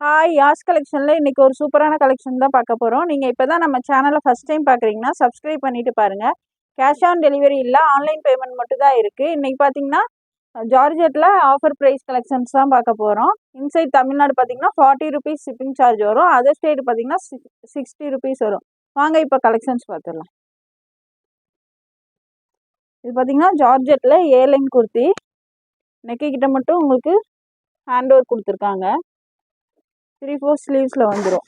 Hi யாஸ் கலெக்ஷனில் இன்றைக்கி ஒரு சூப்பரான கலெக்ஷன் தான் பார்க்க போகிறோம். நீங்கள் இப்போ தான் நம்ம சேனலை ஃபஸ்ட் டைம் பார்க்குறீங்கன்னா சப்ஸ்கிரைப் பண்ணிவிட்டு பாருங்கள். கேஷ் ஆன் டெலிவரி இல்லை, ஆன்லைன் பேமெண்ட் மட்டும் தான் இருக்குது. இன்றைக்கி பார்த்தீங்கன்னா ஜார்ஜெட்டில் ஆஃபர் ப்ரைஸ் கலெக்ஷன்ஸ் தான் பார்க்க போகிறோம். இன்சைட் தமிழ்நாடு பார்த்தீங்கன்னா 40 ருபீஸ் ஷிப்பிங் சார்ஜ் வரும். அதர் ஸ்டேட் பார்த்தீங்கன்னா 60 ருபீஸ் வரும். வாங்க இப்போ கலெக்ஷன்ஸ் பார்த்துடலாம். இது பார்த்தீங்கன்னா ஜார்ஜெட்டில் ஏலைன் குர்த்தி, நெக்கு கிட்ட மட்டும் உங்களுக்கு ஹேண்ட் ஒர்க் கொடுத்துருக்காங்க. 3/4 ஸ்லீவ்ஸில் வந்துடும்.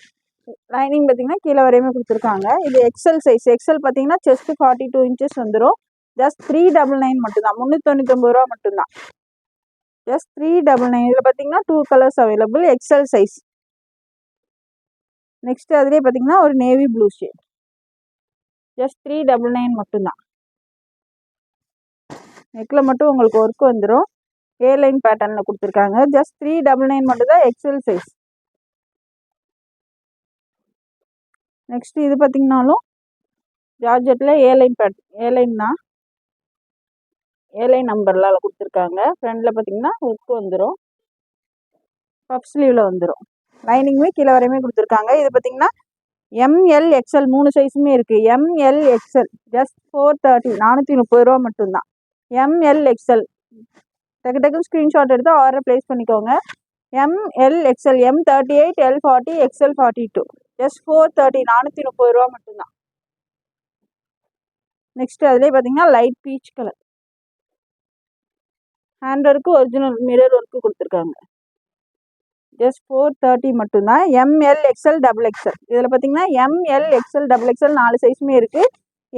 லைனிங் பார்த்தீங்கன்னா கீழே வரையுமே கொடுத்துருக்காங்க. இது எக்ஸல் சைஸ். எக்ஸல் பார்த்தீங்கன்னா செஸ்ட்டு 42 இன்ச்சஸ் வந்துடும். ஜஸ்ட் 399 மட்டும்தான், 399 ரூபா மட்டும்தான். ஜஸ்ட் 399. இதில் பார்த்தீங்கன்னா 2 colours available, XL size. Next அதுலேயே பார்த்தீங்கன்னா ஒரு நேவி ப்ளூ ஷேட். ஜஸ்ட் 399 மட்டும்தான். நெக்கில் மட்டும் உங்களுக்கு ஒர்க் வந்துடும். ஏ லைன் பேட்டர்னில் கொடுத்துருக்காங்க. ஜஸ்ட் 399 மட்டும்தான், எக்ஸல் சைஸ். நெக்ஸ்ட் இது பார்த்தீங்கன்னாலும் ஜார்ஜெட்டில் ஏலைன் தான். ஏலைன் நம்பரில் கொடுத்துருக்காங்க. ஃப்ரண்டில் பார்த்தீங்கன்னா ஒர்க் வந்துடும். பஃப் ஸ்லீவில் வந்துடும். லைனிங்குமே கீழே வரையுமே கொடுத்துருக்காங்க. இது பார்த்தீங்கன்னா எம்எல் எக்ஸ்எல் 3 சைஸுமே இருக்குது. எம்எல் எக்ஸ்எல் ஜஸ்ட் 430, 430 ரூபா மட்டும்தான். எம்எல் எக்ஸ்எல் டக்கு டக்குன்னு ஸ்க்ரீன்ஷாட் எடுத்து ஆர்டர் ப்ளேஸ் பண்ணிக்கோங்க. M L XL, M38, L40, XL 42, just 430, 430 ரூபா மட்டும்தான். நெக்ஸ்ட் அதுலேயே பார்த்தீங்கன்னா light peach colour, hand work original mirror work கொடுத்துருக்காங்க. ஜஸ்ட் 430 மட்டும்தான். M L XL double XL. இதில் பார்த்தீங்கன்னா எம்எல் எக்ஸ்எல் டபுள் எக்ஸ்எல் 4 சைஸுமே இருக்குது.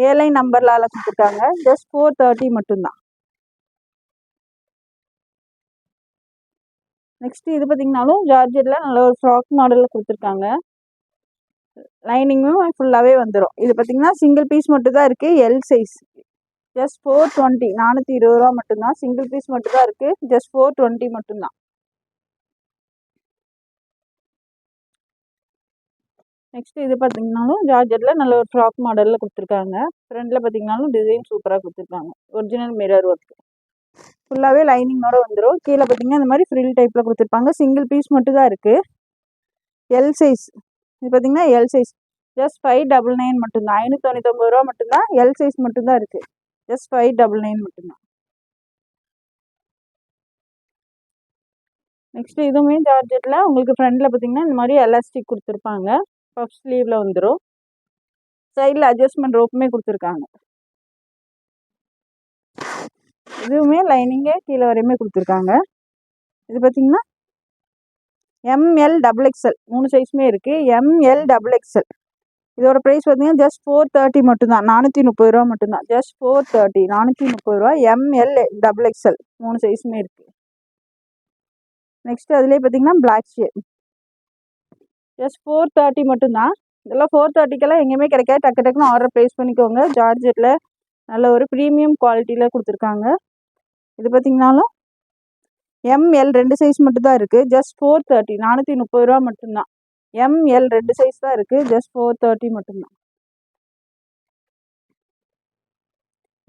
ஏலைன் நம்பர்லால் கொடுத்துருக்காங்க. ஜஸ்ட் 430 மட்டும்தான். நெக்ஸ்ட் இது பார்த்தீங்கன்னாலும் ஜார்ஜெட்டில் நல்ல ஒரு ஃப்ராக் மாடலில் கொடுத்துருக்காங்க. லைனிங்கும் ஃபுல்லாகவே வந்துடும். இது பார்த்தீங்கன்னா சிங்கிள் பீஸ் மட்டும் தான் இருக்குது, எல் சைஸ். ஜஸ்ட் 420, 420 ரூபா மட்டும்தான். சிங்கிள் பீஸ் மட்டும் தான் இருக்குது. ஜஸ்ட் 420 மட்டும்தான். நெக்ஸ்ட் இது பார்த்தீங்கன்னாலும் ஜார்ஜெட்டில் நல்ல ஒரு ஃப்ராக் மாடலில் கொடுத்துருக்காங்க. ஃப்ரண்டில் பார்த்தீங்கன்னாலும் டிசைன் சூப்பராக கொடுத்துருக்காங்க. ஒரிஜினல் மிரர் ஒர்க் ஃபுல்லாகவே லைனிங்கோட வந்துடும். கீழே பார்த்தீங்கன்னா இந்த மாதிரி ஃப்ரில் டைப்பில் கொடுத்துருப்பாங்க. சிங்கிள் பீஸ் மட்டும் தான் இருக்குது, எல் சைஸ். இது பார்த்தீங்கன்னா எல் சைஸ். ஜஸ்ட் 599 மட்டும்தான், 599 ரூபா மட்டும்தான். எல் சைஸ் மட்டும்தான் இருக்குது. ஜஸ்ட் 599 மட்டும்தான். நெக்ஸ்ட் இதுவுமே ஜார்ஜெட்டில் உங்களுக்கு ஃப்ரண்டில் பார்த்தீங்கன்னா இந்த மாதிரி எலாஸ்டிக் கொடுத்துருப்பாங்க. பஃப் ஸ்லீவில் வந்துடும். சைடில் அட்ஜஸ்ட்மெண்ட் ரோப்புமே கொடுத்துருக்காங்க. இதுவுமே லைனிங்கே கீழே வரையுமே கொடுத்துருக்காங்க. இது பார்த்தீங்கன்னா எம்எல் டபுள் எக்ஸ்எல் 3 சைஸுமே இருக்குது. ML double XL. இதோட ப்ரைஸ் பார்த்தீங்கன்னா ஜஸ்ட் 430 மட்டும்தான், 430 ரூபா மட்டும்தான். ஜஸ்ட் 430, 430 ரூபா. எம்எல் டபுள் எக்ஸ்எல் 3 சைஸுமே இருக்குது. நெக்ஸ்ட் அதுலேயே பார்த்தீங்கன்னா பிளாக் ஷேட். ஜஸ்ட் 430 மட்டும்தான். இதெல்லாம் 430க்கெல்லாம் எங்கேயுமே கிடைக்காது. டக்கு டக்குன்னு ஆர்டர் ப்ளேஸ் பண்ணிக்கோங்க. ஜார்ஜெட்டில் நல்ல ஒரு ப்ரீமியம் குவாலிட்டியில் கொடுத்துருக்காங்க. இது பார்த்தீங்கன்னாலும் எம்எல் 2 சைஸ் மட்டும் தான் இருக்குது. ஜஸ்ட் 430, 430 ரூபா மட்டும்தான். எம்எல் 2 சைஸ் தான் இருக்குது. ஜஸ்ட் 430 மட்டும்தான்.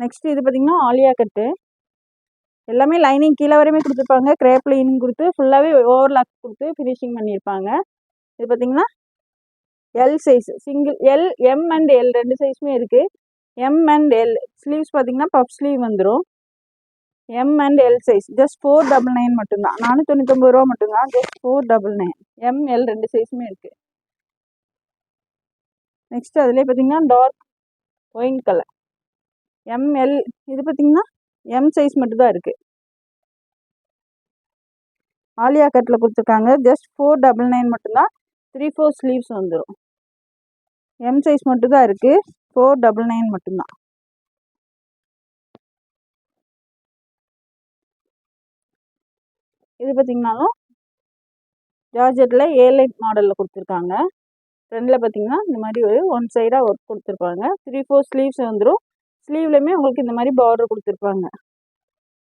நெக்ஸ்ட் இது பார்த்தீங்கன்னா ஆலியா கட்டு. எல்லாமே லைனிங் கீழே வரையுமே கொடுத்துருப்பாங்க. கிரேப் லைனிங் கொடுத்து ஃபுல்லாகவே ஓவர்லாக் கொடுத்து ஃபினிஷிங் பண்ணியிருப்பாங்க. இது பார்த்தீங்கன்னா L size. Single L, M and L 2 சைஸுமே இருக்குது. M and L. ஸ்லீவ்ஸ் பார்த்தீங்கன்னா பஃப் ஸ்லீவ் வந்துடும். M and L size. Just 499 மட்டும்தான், 499 ரூபா மட்டும்தான். ஜஸ்ட் 499. எம்எல் 2 சைஸுமே இருக்குது. நெக்ஸ்ட் அதுலேயே பார்த்தீங்கன்னா டார்க் ஒயின் கலர் எம்எல். இது பார்த்தீங்கன்னா எம் சைஸ் மட்டும்தான் இருக்குது. ஆலியா கட்டில் கொடுத்துருக்காங்க. ஜஸ்ட் 499 மட்டும்தான். 3/4 ஸ்லீவ்ஸ் வந்துடும். எம் சைஸ் மட்டும்தான் இருக்குது. 499 மட்டும்தான். இது பார்த்தீங்கன்னாலும் ஜார்ஜெட்டில் ஏலைட் மாடலில் கொடுத்துருக்காங்க. ஃப்ரண்டில் பார்த்தீங்கன்னா இந்த மாதிரி ஒரு ஒன் சைடாக ஒர்க் கொடுத்துருப்பாங்க. 3/4 ஸ்லீவ்ஸ் வந்துடும். ஸ்லீவ்லையுமே உங்களுக்கு இந்த மாதிரி பார்டர் கொடுத்துருப்பாங்க.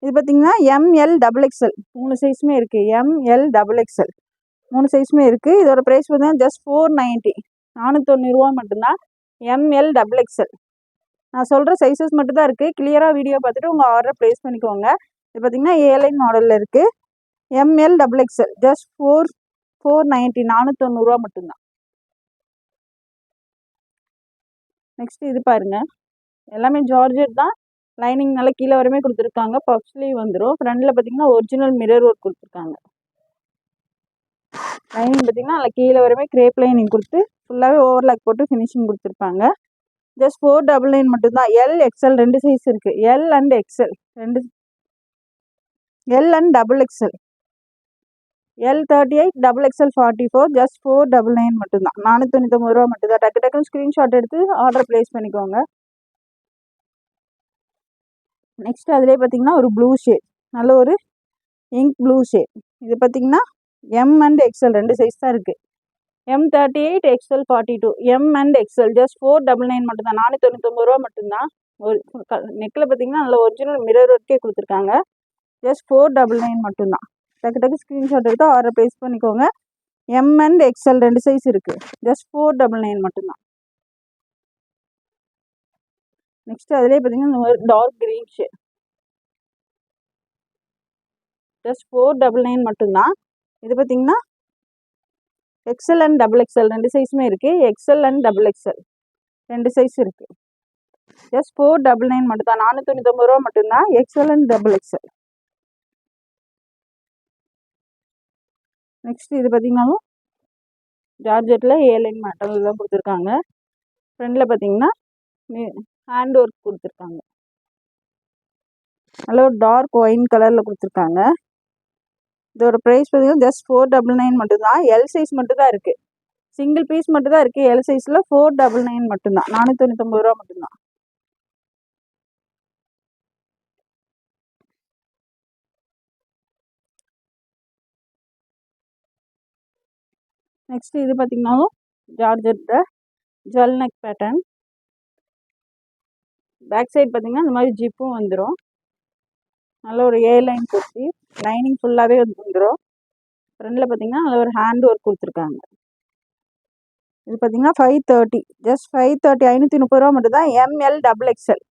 இது பார்த்தீங்கன்னா எம்எல் டபுள் எக்ஸ்எல் 3 சைஸுமே இருக்குது. எம்எல் டபுள் எக்ஸ்எல் 3 சைஸுமே இருக்குது. இதோட ப்ரைஸ் பார்த்தீங்கன்னா ஜஸ்ட் 490, 490 ரூபா மட்டும்தான். ML double XL. நான் சொல்கிற சைஸஸ் மட்டும்தான் இருக்குது. கிளியராக வீடியோ பார்த்துட்டு உங்கள் ஆர்டர் ப்ளேஸ் பண்ணிக்கோங்க. இது பார்த்தீங்கன்னா ஏலைன் மாடலில் இருக்குது. எம்எல் டபுள் எக்ஸ்எல் ஜஸ்ட் 490 490 மட்டும்தான். நெக்ஸ்ட் இது பாருங்க, எல்லாமே ஜார்ஜெட் தான். லைனிங் நல்லா கீழே வரையுமே கொடுத்துருக்காங்க. பஃப் ஸ்லீவ் வந்துடும். ஃப்ரண்ட்ல பார்த்தீங்கன்னா ஒரிஜினல் மிரர் ஒர்க் கொடுத்துருக்காங்க. லைனிங் பார்த்தீங்கன்னா நல்லா கீழே வரையுமே கிரேப் லைனிங் கொடுத்து ஃபுல்லாகவே ஓவர்லாக் போட்டு ஃபினிஷிங் கொடுத்துருப்பாங்க. ஜஸ்ட் 499 மட்டும்தான். எல் எக்ஸ்எல் 2 சைஸ் இருக்குது. L and XL 2, L and double XL. L 38, double XL 44, just 499 மட்டும்தான். 499 மட்டும்தான். டக்கு டக்குன்னு ஸ்க்ரீன்ஷாட் எடுத்து ஆர்டர் ப்ளேஸ் பண்ணிக்கோங்க. நெக்ஸ்ட் அதிலே பார்த்தீங்கன்னா ஒரு ப்ளூ ஷேட், நல்ல ஒரு இங்க் ப்ளூ ஷேட். இது பார்த்தீங்கன்னா எம் அண்ட் எக்ஸ்எல் 2 சைஸ் தான் இருக்குது. M 38, XL 42, M and XL just 499 மட்டும்தான். 499 மட்டும்தான். ஒரு நெக்கில் பார்த்தீங்கன்னா நல்ல ஒரிஜினல் மிரர் ஒர்க்கே கொடுத்துருக்காங்க. ஜஸ்ட் 499 மட்டும்தான். டக்கு டக்கு ஸ்க்ரீன்ஷாட் எடுத்து ஆர்டர் ப்ளேஸ் பண்ணிக்கோங்க. எம் அண்ட் எக்ஸ்எல் 2 சைஸ் இருக்குது. ஜஸ்ட் 499 மட்டும்தான். நெக்ஸ்ட் அதிலே பார்த்தீங்கன்னா இந்த மாதிரி டார்க் க்ரீன் ஷேட், ஜஸ்ட் 499 மட்டும்தான். இது பார்த்தீங்கன்னா எக்ஸ்எல் அண்ட் டபுள் எக்ஸ்எல் 2 சைஸுமே இருக்குது. XL and double XL 2 size இருக்குது. ஜஸ்ட் 499 மட்டும்தான். 499 மட்டும்தான். XL and double XL. Next இது பார்த்தீங்கன்னாலும் ஜார்ஜெட்டில் ஏலைன் மெட்டல் தான் கொடுத்துருக்காங்க. ஃப்ரண்டில் பார்த்தீங்கன்னா ஹேண்ட் ஒர்க் கொடுத்துருக்காங்க. நல்ல ஒரு டார்க் ஒயின் கலரில் கொடுத்துருக்காங்க. இதோட ப்ரைஸ் பார்த்தீங்கன்னா ஜஸ்ட் 499 மட்டும்தான். எல் சைஸ் மட்டும்தான் இருக்குது. சிங்கிள் பீஸ் மட்டும்தான் இருக்குது. எல் சைஸில் 499 மட்டும்தான். 499 மட்டும்தான். நெக்ஸ்ட் இது பார்த்தீங்கன்னாலும் ஜார்ஜெட்டில் jewel neck pattern. Back side பார்த்தீங்கன்னா இந்த மாதிரி ஜிப்பும் வந்துடும். நல்ல ஒரு ஏ லைன் குர்த்தி, லைனிங் ஃபுல்லாகவே வந்துடும். ஃப்ரண்டில் பார்த்தீங்கன்னா நல்ல ஒரு ஹேண்ட் ஒர்க் கொடுத்துருக்காங்க. இது பார்த்தீங்கன்னா 530, ஜஸ்ட் 530, 530 மட்டும்தான். ML double XL,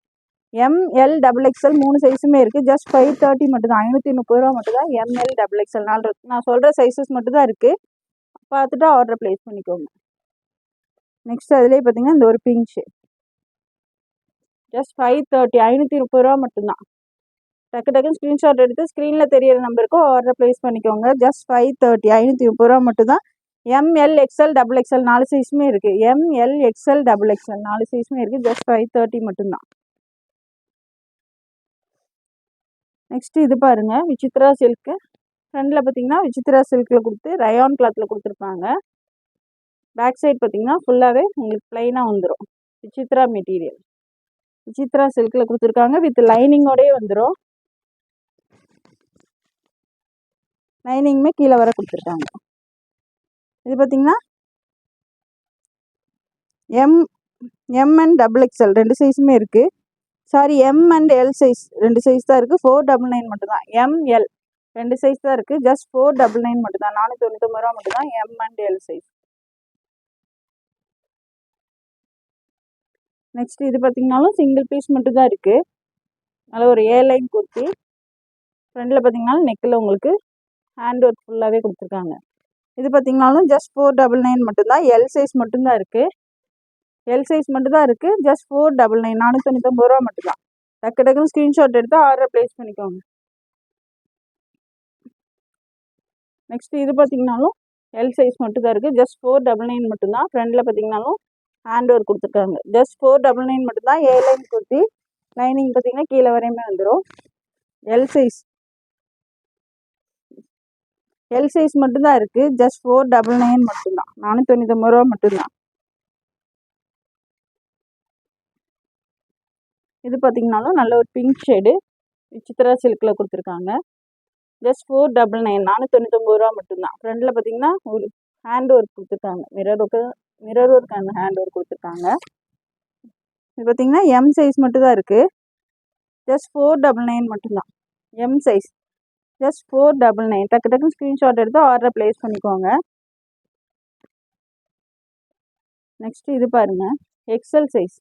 ML double XL 3 சைஸுமே இருக்குது. ஜஸ்ட் 530 மட்டும்தான். 530 மட்டும்தான். எம்எல் டபுள் எக்ஸ்எல் 4 நான் சொல்கிற சைஸஸ் மட்டும்தான் இருக்குது. பார்த்துட்டு ஆர்டர் ப்ளேஸ் பண்ணிக்கோங்க. நெக்ஸ்ட் அதிலே பார்த்தீங்கன்னா இந்த ஒரு பிங்க் ஷேட், ஜஸ்ட் 530, 530 மட்டும்தான். டக்கு டக்குன்னு ஸ்க்ரீன்ஷாட் எடுத்து ஸ்க்ரீனில் தெரியிற நம்பருக்கு ஆர்டர் ப்ளேஸ் பண்ணிக்கோங்க. ஜஸ்ட் 530, 530 மட்டும்தான். எம்எல் எக்ஸ்எல் டபுள் எக்ஸ்எல் 4 சைஸுமே இருக்குது. எம்எல் எக்ஸ்எல் டபுள் எக்ஸ்எல் 4 சைஸுமே இருக்குது. ஜஸ்ட் 530 மட்டும்தான். நெக்ஸ்ட் இது பாருங்கள், விசித்ரா சில்க்கு. ஃப்ரண்டில் பார்த்தீங்கன்னா விசித்ரா சில்கில் கொடுத்து ரயான் கிளாத்தில் கொடுத்துருப்பாங்க. பேக் சைடு பார்த்தீங்கன்னா ஃபுல்லாகவே உங்களுக்கு ப்ளைனாக வந்துடும். விசித்ரா மெட்டீரியல், விசித்ரா சில்கில் கொடுத்துருக்காங்க. வித் லைனிங்கோடயே வந்துடும். லைனிங்குமே கீழே வர கொடுத்துருக்காங்க. இது பார்த்தீங்கன்னா எம் அண்ட் டபுள் எக்ஸ்எல் 2 சைஸுமே இருக்குது. Sorry, M and L size 2 size தான் இருக்குது. 499 மட்டும்தான். எம்எல் 2 சைஸ் தான் இருக்குது. ஜஸ்ட் 499 மட்டும்தான். 499 மட்டும்தான். M and L size. Next இது பார்த்தீங்கன்னாலும் சிங்கிள் பீஸ் மட்டும் தான் இருக்குது. நல்ல ஒரு ஏ லைன் குர்த்தி. ஃப்ரண்டில் பார்த்தீங்கன்னா நெக்கில் உங்களுக்கு ஹேண்ட் ஒர்க் ஃபுல்லாகவே கொடுத்துருக்காங்க. இது பார்த்தீங்கன்னாலும் ஜஸ்ட் 499 மட்டும்தான். எல் சைஸ் மட்டும்தான் இருக்குது. எல் சைஸ் மட்டும்தான் இருக்குது. ஜஸ்ட் 499, 499 மட்டும்தான். டக்கு டக்குன்னு ஸ்க்ரீன்ஷாட் எடுத்து ஆர்டர் ப்ளேஸ் பண்ணிக்கோங்க. நெக்ஸ்ட் இது பார்த்தீங்கன்னாலும் எல் சைஸ் மட்டும்தான் இருக்குது. ஜஸ்ட் 499 மட்டும்தான். ஃப்ரண்டில் பார்த்தீங்கன்னாலும் ஹேண்ட் ஒர்க் கொடுத்துருக்காங்க. ஜஸ்ட் 499 மட்டும்தான். ஏ லைன் குர்த்தி. லைனிங் பார்த்தீங்கன்னா கீழே வரையுமே வந்துடும். எல் சைஸ், எல் சைஸ் மட்டும்தான் இருக்குது. ஜஸ்ட் 499 மட்டும்தான். 499 மட்டும்தான். இது பார்த்தீங்கன்னாலும் நல்ல ஒரு பிங்க் ஷேடு விசித்ரா சில்கில் கொடுத்துருக்காங்க. ஜஸ்ட் 499, 499 மட்டும்தான். ஃப்ரண்டில் பார்த்தீங்கன்னா ஒரு ஹேண்ட் ஒர்க் கொடுத்துருக்காங்க. Mirror work and hand work கொடுத்துருக்காங்க. இது பார்த்தீங்கன்னா எம் சைஸ் மட்டும்தான் இருக்குது. ஜஸ்ட் 499 மட்டும்தான். M size just 499. டக்கு டக்குன்னு ஸ்க்ரீன்ஷாட் எடுத்து ஆர்டர் ப்ளேஸ் பண்ணிக்கோங்க. நெக்ஸ்ட் இது பாருங்கள், எக்ஸ்எல் சைஸ்.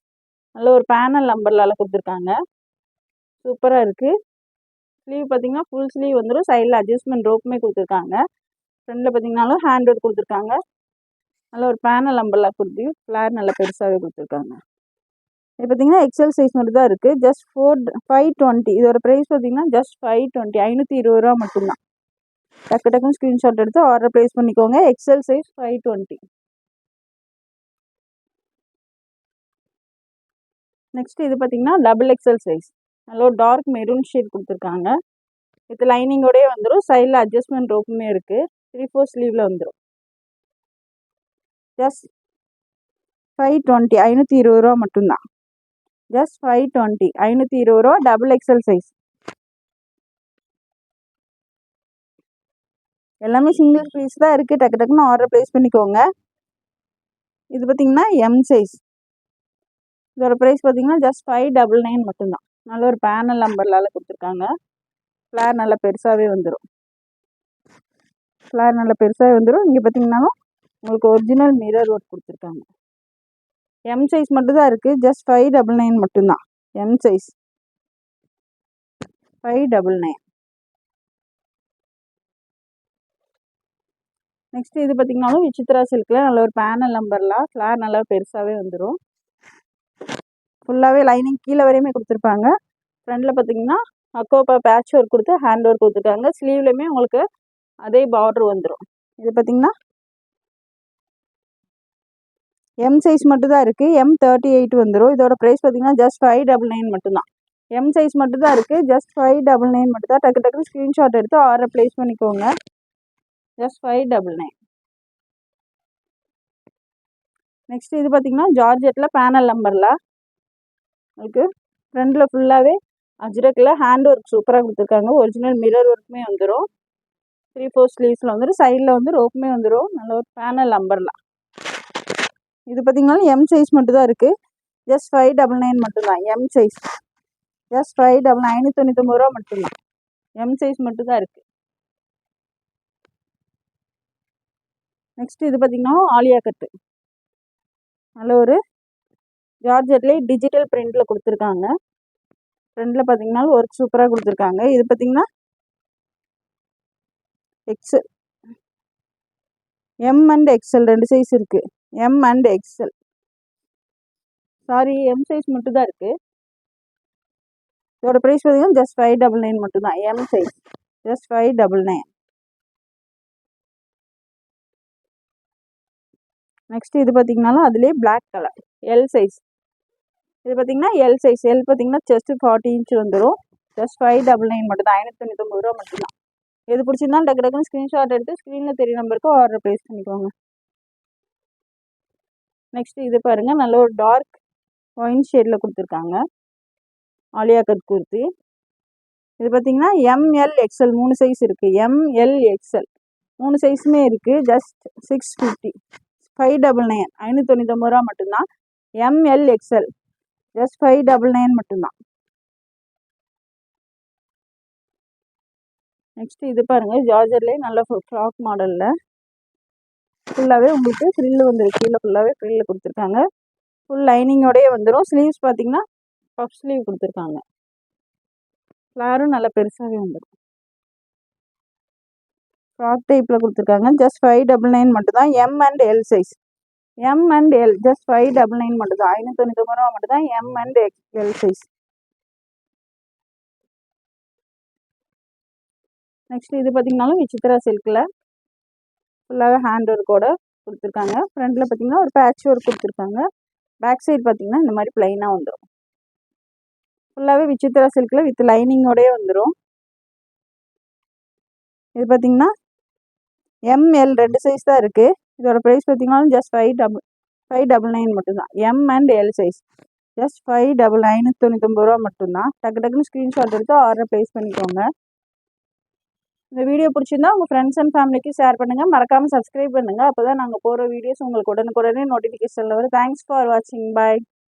நல்ல ஒரு பேனல் நம்பர்லால் கொடுத்துருக்காங்க. சூப்பராக இருக்குது. ஸ்லீவ் பார்த்தீங்கன்னா ஃபுல் ஸ்லீவ் வந்துடும். சைடில் அட்ஜஸ்ட்மெண்ட் ரோப்புமே கொடுத்துருக்காங்க. ஃப்ரண்ட்டில் பார்த்தீங்கன்னாலும் ஹேண்ட் ஒர்க் கொடுத்துருக்காங்க. நல்ல ஒரு பேனல் அம்பர்லா குர்த்தி. ஃப்ளார் நல்லா பெருசாகவே கொடுத்துருக்காங்க. இது பார்த்தீங்கன்னா எக்ஸல் சைஸ் மட்டும் தான் இருக்குது. ஜஸ்ட் 520. இதோட ப்ரைஸ் பார்த்தீங்கன்னா ஜஸ்ட் 520, 520 ரூபா மட்டும்தான். டக்கு டக்குன்னு ஸ்க்ரீன்ஷாட் எடுத்து ஆர்டர் ப்ளேஸ் பண்ணிக்கோங்க. XL size 520. நெக்ஸ்ட் இது பார்த்தீங்கன்னா டபுள் எக்ஸல் சைஸ். நல்ல ஒரு டார்க் மெரூன் ஷேட் கொடுத்துருக்காங்க. வித் லைனிங்கோடய வந்துடும். சைடில் அட்ஜஸ்ட்மெண்ட் ரோப்புமே இருக்குது. 3/4 ஸ்லீவில் வந்துடும். ஜஸ்ட் 520, 520 ரூபா மட்டும்தான். ஜஸ்ட் 520, 520 ரூபா. Double XL size. எல்லாமே சிங்கிள் பீஸ் தான் இருக்குது. டக்கு டக்குன்னு ஆர்டர் ப்ளேஸ் பண்ணிக்கோங்க. இது பார்த்தீங்கன்னா எம் சைஸ். இதோட ப்ரைஸ் பார்த்தீங்கன்னா ஜஸ்ட் 599 மட்டும்தான். நல்ல ஒரு பேனல் நம்பர்லால் கொடுத்துருக்காங்க. ஃப்ளார் நல்லா பெருசாகவே வந்துடும். ஃப்ளார் நல்லா பெருசாகவே வந்துடும். இங்கே பார்த்தீங்கன்னாலும் உங்களுக்கு ஒரிஜினல் மிரர் ஒர்க் கொடுத்துருக்காங்க. எம் சைஸ் மட்டும் தான் இருக்குது. ஜஸ்ட் 599 மட்டும்தான். M size 599. நெக்ஸ்ட் இது பார்த்தீங்கன்னாலும் விசித்ரா சில்கில் நல்ல ஒரு பேனல் நம்பர்லாம். ஃப்ளார் நல்லா பெருசாகவே வந்துடும். ஃபுல்லாகவே லைனிங் கீழே வரையுமே கொடுத்துருப்பாங்க. ஃப்ரண்டில் பார்த்தீங்கன்னா அக்கோப்பா பேட்ச் ஒர்க் கொடுத்து ஹேண்ட் ஒர்க் கொடுத்துருக்காங்க. ஸ்லீவ்லையுமே உங்களுக்கு அதே பார்டர் வந்துடும். இது பார்த்தீங்கன்னா எம் சைஸ் மட்டும் தான் இருக்குது. M38 வந்துடும். இதோட ப்ரைஸ் பார்த்தீங்கன்னா ஜஸ்ட் 599 மட்டும்தான். எம் சைஸ் மட்டும் தான் இருக்குது. ஜஸ்ட் 599 மட்டும் தான். டக்கு டக்குன்னு ஸ்க்ரீன்ஷாட் எடுத்து ஆர்டர் ப்ளேஸ் பண்ணிக்கோங்க. ஜஸ்ட் 599. நெக்ஸ்ட் இது பார்த்தீங்கன்னா ஜார்ஜெட்டில் பேனல் நம்பரில் உங்களுக்கு ஃப்ரண்டில் ஃபுல்லாகவே அஜ்ரக்கில் ஹேண்ட் ஒர்க் சூப்பராக கொடுத்துருக்காங்க. ஒரிஜினல் மிரர் ஒர்க்குமே வந்துடும். 3/4 ஸ்லீவ்ஸில் வந்துடும். சைடில் வந்து ரோப்புமே வந்துடும். நல்ல ஒரு பேனல் நம்பர்லாம். இது பார்த்தீங்கன்னா எம் சைஸ் மட்டும் தான் இருக்குது. ஜஸ்ட் 599 மட்டும்தான். எம் சைஸ் ஜஸ்ட் 599 ரூபா மட்டும்தான். எம் சைஸ் மட்டும் தான் இருக்குது. நெக்ஸ்ட் இது பார்த்தீங்கன்னா ஆலியா கட்டு. நல்ல ஒரு ஜார்ஜெட்லேயே டிஜிட்டல் பிரிண்டில் கொடுத்துருக்காங்க. ஃப்ரண்டில் பார்த்தீங்கன்னா ஒர்க் சூப்பராக கொடுத்துருக்காங்க. இது பார்த்தீங்கன்னா XL, M and XL 2 size இருக்குது. M and XL. Sorry, M size மட்டும் தான் இருக்குது. இதோட ப்ரைஸ் பார்த்தீங்கன்னா ஜஸ்ட் 599 மட்டும்தான். M size just 599. நெக்ஸ்ட் இது பார்த்தீங்கன்னாலும் அதுலேயே பிளாக் கலர் எல் சைஸ். இது பார்த்தீங்கன்னா எல் சைஸ். எல் பார்த்தீங்கன்னா செஸ்ட் 40 இன்ச் வந்துடும். ஜஸ்ட் 599 மட்டும்தான். 599 ரூபா மட்டும்தான். எது பிடிச்சிருந்தாலும் டக்கு டக்குன்னு ஸ்க்ரீன்ஷாட் எடுத்து ஸ்க்ரீனில் தெரிய நம்பருக்கு ஆர்டர் ப்ளேஸ் பண்ணிக்கோங்க. நெக்ஸ்ட் இது பாருங்கள். நல்ல ஒரு டார்க் ஒயின் ஷேடில் கொடுத்துருக்காங்க. ஆலியா கட் குர்த்தி. இது பார்த்தீங்கன்னா ML XL 3 சைஸ் இருக்குது. ML XL 3 சைஸுமே இருக்குது. ஜஸ்ட் 650, 599, 599 ரூபா மட்டும்தான். ML XL ஜஸ்ட் 599 மட்டும்தான். நெக்ஸ்ட் இது பாருங்கள். ஜார்ஜர்லேயே நல்ல ஃப்ராக் மாடலில் ஃபுல்லாகவே உங்களுக்கு ஃப்ரில் வந்துருக்கு. கீழே ஃபுல்லாகவே ஃப்ரில் கொடுத்துருக்காங்க. ஃபுல் லைனிங்கோடையே வந்துடும். ஸ்லீவ்ஸ் பார்த்தீங்கன்னா பஃப் ஸ்லீவ் கொடுத்துருக்காங்க. ஃப்ளாரும் நல்லா பெருசாகவே வந்துடும். ஃப்ராக் டைப்பில் கொடுத்துருக்காங்க. ஜஸ்ட் 599 மட்டும்தான். M and L size. M and L just 599 மட்டும்தான். 599 ரூபா மட்டும்தான். M and L size. Next இது பார்த்தீங்கன்னாலும் விசித்ரா சில்கில் ஃபுல்லாகவே ஹேண்ட் ஒர்க்கோட கொடுத்துருக்காங்க. ஃப்ரண்டில் பார்த்தீங்கன்னா ஒரு பேட்ச் ஒர்க் கொடுத்துருக்காங்க. பேக் சைடு பார்த்தீங்கன்னா இந்த மாதிரி ப்ளைனாக வந்துடும். ஃபுல்லாகவே விசித்ரா சில்கில் வித் லைனிங்கோடய வந்துடும். இது பார்த்தீங்கன்னா ML 2 சைஸ் தான் இருக்குது. இதோட ப்ரைஸ் பார்த்தீங்கன்னா ஜஸ்ட் 599 மட்டும்தான். M and L size just 599 ரூபா மட்டும்தான். டக்கு டக்குன்னு ஸ்க்ரீன்ஷாட் எடுத்து ஆர்டர் ப்ளேஸ் பண்ணிக்கோங்க. இந்த வீடியோ பிடிச்சிருந்தா உங்கள் ஃப்ரெண்ட்ஸ் அண்ட் ஃபேமிலிக்கு ஷேர் பண்ணுங்கள். மறக்காமல் சப்ஸ்கிரைப் பண்ணுங்கள். அப்போ தான் நாங்கள் போகிற வீடியோஸ் உங்களுக்கு உடனுக்குடனே நோட்டிஃபிகேஷனில் வரும். தேங்க்ஸ் ஃபார் வாட்சிங். பாய்.